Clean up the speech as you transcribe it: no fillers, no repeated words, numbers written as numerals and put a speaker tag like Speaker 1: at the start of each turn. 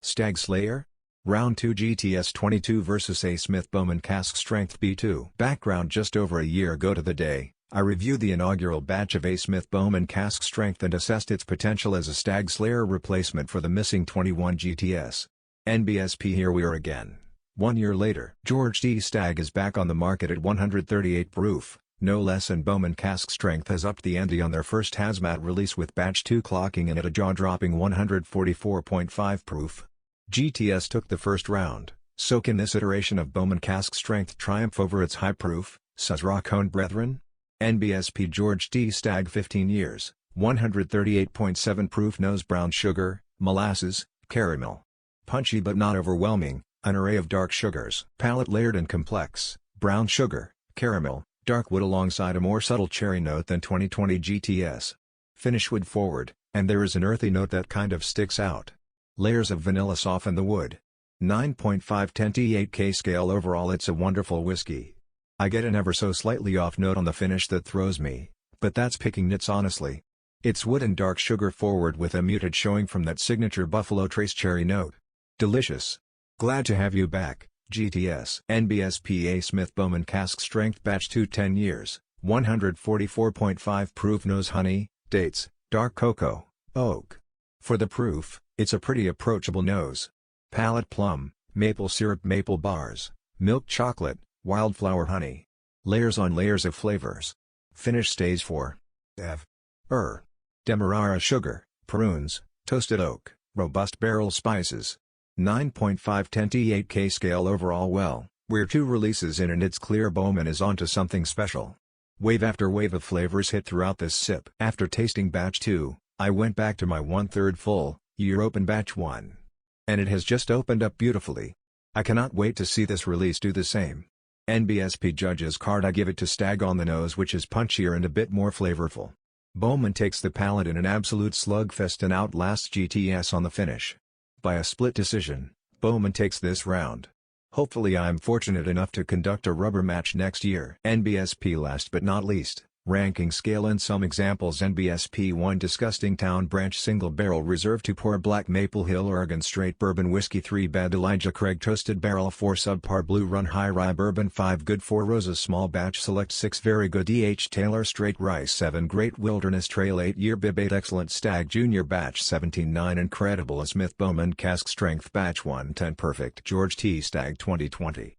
Speaker 1: Stagg Slayer? Round 2 GTS 22 vs A Smith Bowman Cask Strength B2. Background: just over a year ago to the day, I reviewed the inaugural batch of A Smith Bowman Cask Strength and assessed its potential as a Stagg Slayer replacement for the missing 21 GTS. NBSP. Here we are again. 1 year later. George T. Stagg is back on the market at 138 proof, no less, and Bowman Cask Strength has upped the ante on their first hazmat release with batch 2 clocking in at a jaw-dropping 144.5 proof. GTS took the first round, so can this iteration of Bowman Cask Strength triumph over its high proof, Sazerac-owned brethren? NBSP. George T. Stagg 15 years, 138.7 proof, nose brown sugar, molasses, caramel. Punchy but not overwhelming, an array of dark sugars. Palate layered and complex, brown sugar, caramel, dark wood alongside a more subtle cherry note than 2020 GTS. Finish wood forward, and there is an earthy note that kind of sticks out. Layers of vanilla soften the wood. 9.5 10T8K scale. Overall it's a wonderful whiskey. I get an ever so slightly off note on the finish that throws me, but that's picking nits honestly. It's wood and dark sugar forward with a muted showing from that signature Buffalo Trace cherry note. Delicious. Glad to have you back, GTS. NBSP. A Smith Bowman Cask Strength Batch 2 10 years, 144.5 proof, nose honey, dates, dark cocoa, oak. For the proof, it's a pretty approachable nose. Palate plum, maple syrup, maple bars, milk chocolate, wildflower honey. Layers on layers of flavors. Finish stays for Demerara sugar, prunes, toasted oak, robust barrel spices. 9.5 10T8K scale. Overall well, we're 2 releases in and it's clear Bowman is onto something special. Wave after wave of flavors hit throughout this sip. After tasting batch 2, I went back to my 1/3 full, year open batch 1. And it has just opened up beautifully. I cannot wait to see this release do the same. NBSP judge's card: I give it to Stagg on the nose, which is punchier and a bit more flavorful. Bowman takes the palate in an absolute slugfest and outlasts GTS on the finish. By a split decision, Bowman takes this round. Hopefully I'm fortunate enough to conduct a rubber match next year. NBSP. Last but not least, ranking scale and some examples. NBSP 1 Disgusting Town Branch Single Barrel Reserve 2 Poor Black Maple Hill Oregon Straight Bourbon Whiskey 3 Bad Elijah Craig Toasted Barrel 4 Subpar Blue Run High Rye Bourbon 5 Good 4 Roses Small Batch Select 6 Very Good E.H. Taylor Straight Rice 7 Great Wilderness Trail 8 Year Bib 8 Excellent Stagg Junior Batch 17 9 Incredible A Smith Bowman Cask Strength Batch 1 10 Perfect George T. Stagg 2020